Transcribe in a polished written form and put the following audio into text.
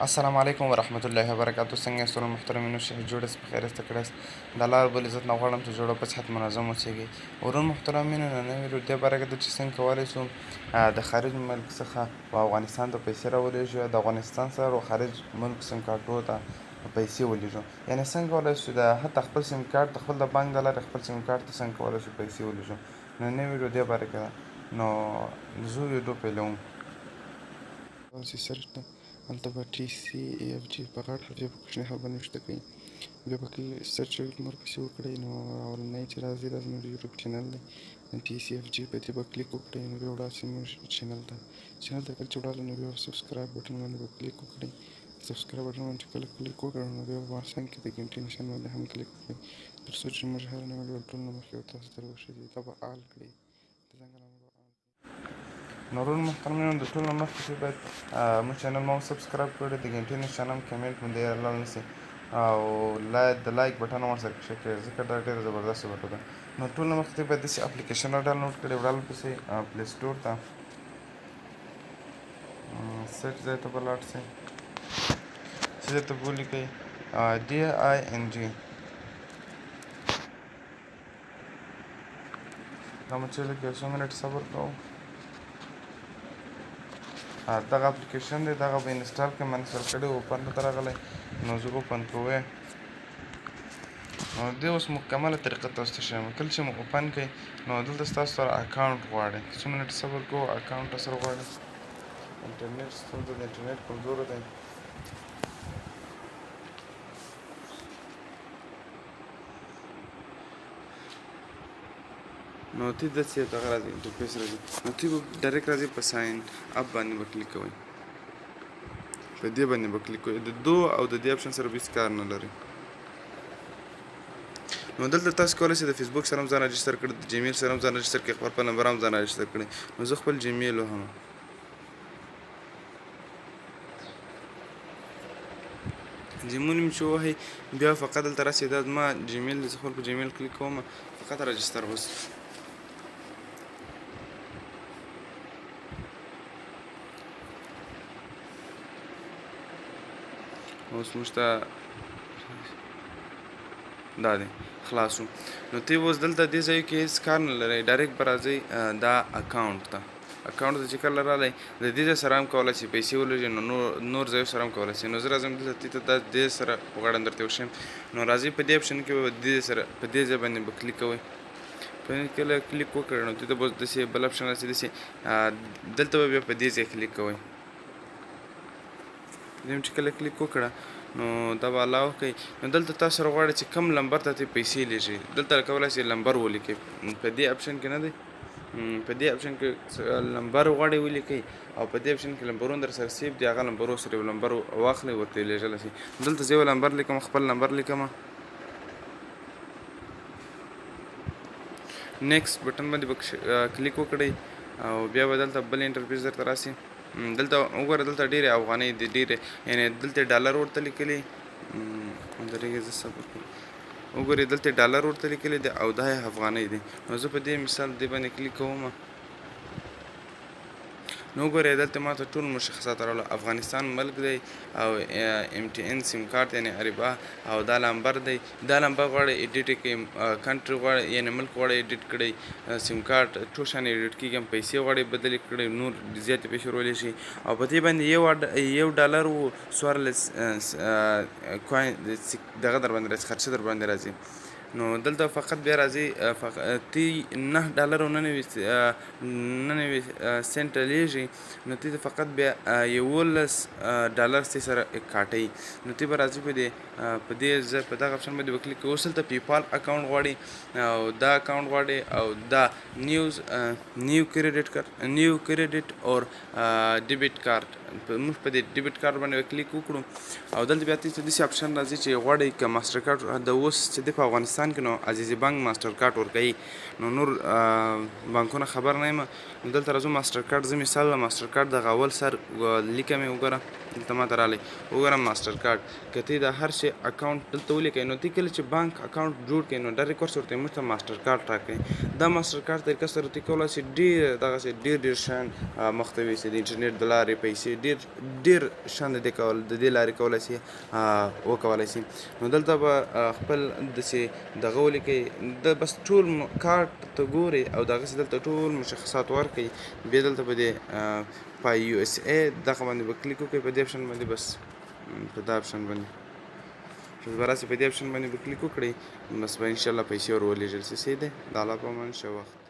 السلام علیکم ورحمت الله وبرکاتو. څنګه یاست ټول محترمینو؟ جوړ یاست، بخیر یاست، تکړه یاست. د الله رب العزت نه غواړم چې جوړه په صحت منظم اوسیږئ. ورونو محترمینو، نننۍ ویډیو دې باره کې ده چې څنګه کولی شو د خارج ملک څخه په افغانستان ته پیسې راولېږو، یا د افغانستان سره خارج ملک سیم کارټونو ته پیسې ولېږو. یعنې څنګه کولی شو د حتی خپل سیم کارت د خپل د بانک د لارې خپل سیم کارت ته څنګه کولی شو پیسې ولېږو. نننۍ ویډیو دې باره کې ده. نو زه ویډیو پیلوم. تاسې سرچ ده، هلته به TCAFG په غټ حرف په کوچني حرف باندې نوشته کوي. بیا به کله سرچ ورپسې وکړئ، نو اولنی چې راځي دا زموږ یوټیوب چینل دی TCAFG. په دې به کلیک وکړئ، نو بیا ولاړ شئ زموږ چینل ته. کله چې ولاړ نو بیا سبسکرایب بټن باندې به کلیک وکړئ. سبسکرایب بټن باندې چې کله کلیک وکړئ، نو بیا په څنګ کې د ګنټې نښان باندې هم کلیک وکړئ، تر څو چې زموږ هر نوی ویډیو ټول نه مخکې تاسو ته ورسېږي. دا به آل کړئ، د ځنګله نو ورونو محترمینو، د ټول نه مخکې چې باید موږ چینل مو سبسکرایب کړئ، د ګنټې نښان هم کمنټ باندې لاړ نه سي، او د لایک بټن هم ورسره کښې کړئ، ځکه دا ډېره زبردسته بټن ده. نو ټول نه مخکې باید داسې اپلیکیشن راډاونلوډ کړئ. وړاندې پسې پلی سټور ته سرچ ځای ته به لاړ شئ، چې ځای ته به ولیکئ DING. دا مو چې لږ یو څو منټ صبر کوو. دغه اپلیکیشن دی، دغه به انسټال کړئ. ما انسټال کړی و، اوپن راته راغلی، نو زه اوپن کوی. نو دې اوس مکمله طریقه تاسو ته ښیم. کله چې مو اوپن کړئ، نو دلته ستاسو سره اکاونټ غواړي. څو منټ صبر کوو، اکاونټ سره غواړي. انټرنیټ ستونزه ده، انټرنیټ کمزوره دی. نو تی داسې دغه راځي، انټرفیس راځي، نو تی به ډایرکټ راځي په ساین اپ باندې به کلیک کوئ. په دې باندې به کلیک کوئ. د دو او د دې اپشن سره به هېڅ کار نه لري. نو دلته تاسو کولی شئ د فیسبوک سره هم ځان رجسټر کړئ، د جیمیل سره هم ځان رجسټر کړئ، خپل نمبر هم ځان رجسټر کړئ. نو زه خپل جیمیل وهم. جیمیل مې چې ووهئ، بیا فقط دلته راسئ. دا زما جیمیل دی، زه خپل په جیمیل کلیک کوم، فقط رجسټر اوس. اوس موږ ته دا دی خلاص شو. نو تی اوس دلته دې ځای کې هېڅ کار نه لرئ، ډایرکټ به راځئ دا اکاونټ ته. اکاونټ ته چې کله راغلی، د دې ځای سره هم کولی شئ پیسې ولېږئ، نو نور ځایو سره هم کولی شئ. نو زه راځم دلته دا دې سره غواړم درته وښیم. نو راځئ په دې اپشن کې به دې سره په دې ځای باندې به کلیک کوئ. په دې کله کلیک وکړئ، نو دلته به داسې بل اپشن راسي، داسې دلته به بیا په دې ځای کلیک کوئ. دې چې کله کلیک وکړه، نو دا به الاو کوي. نو دلته تاسو سره غواړئ چې کوم لمبر ته ترې پیسې لېږئ، دلته کولی شئ لمبر ولیکئ. په دې اپشن کې نه دی، په دې اپشن کې لمبر غواړئ ولیکئ، او په دې اپشن کې لمبرونه در سره سیف دي، هغه لمبرو سره یو لمبر واخلئ، ورته یې لېږلی شئ. دلته زه یو لمبر لیکم، خپل لمبر لیکم. نیکسټ بټن باندې به کلیک وکړئ، او بیا به دلته بل انټرفیس درته راسي. دلته وګوره، دلته ډېرې افغانۍ دي، ډېرې، یعنې دلته ډالر ورته لیکلي. درېږه زه صبر کوم. وګورئ دلته ډالر ورته لیکلي دي، او دا یې افغانۍ دي. نو زه په دې مثال دې باندې کلیک کوم. نو وګورئ دلته ما ته ټول مشخصات راغله. افغانستان ملک دی، او MTN سیم کارت یعنې اروپا، او دا لمبر دی. دا لمبر غواړئ ایډیټ کړئ، کنټري غواړئ یعنې ملک غواړئ ایډیټ کړئ، سیم کارت ټول شیان ایډیټ کېږي. پیسې غواړئ بدلې کړئ، نور زیاتې پیسې رولی شي. او په دې باندې یو ډالر و 14 کوین دغه در باندې راځي، خرچه در باندې راځي. نو دلته فقط بیا راځي تی 9 ډالر او 99 سنټ لیږي. نو تی فقط بیا 11 ډالر تی سره کاټئ. نو تی به راځي په دغه اپشن باندې به کلیک کوئ. اوس دلته پیپال اکاونټ غواړي، او دا اکاونټ غواړي، او دا نیو کریډټ اور ډیبټ کارت. موږ په دې ډیبټ کارت باندې کلیک وکړو، او دلته بیا داسې اپشن راځي چې غواړئ که ماسټر کارت د اوس چې دی په افغانستان کې، نو عزیزي بانک ماسټر کارت ورکوي. نو نور بانکونه خبر نه یم. نو دلته راځو ماسټر کارت. زه مثال ماسټر کارت دغه اول سر لیکم، وګوره دلته ماته رالی وګورم ماسټر کارډ که ته د هر شي اکاونټ دلته ولیکئ نو ته کله چې بانک اکاونټ جوړ کړئ نو ډایرکټ ورسره ورته موږ ته ماسټر کارډ ټاکئ دا ماسټر کارډ طریقه سره ته کولی شې ډېر دغسې ډېر شیان مخته یوسې د انټرنیټ د لارې پیسې ډېر شیان د دې لارې کولی شي وکولی شي نو دلته به خپل داسې دغه ولیکئ د بس ټول کارډ ته ګورئ او دغسې دلته ټول مشخصات ورکئ بیا دلته به د په یو اس ای دغه باندې به کلیک وکړئ په دې اپشن باندې بس په دا اپشن باندې به راسې په دې اپشن باندې به کلیک وکړئ بس به انشاءالله پیسې ور ولېږل شي. صحیح دی د الله په امان ښه وخت.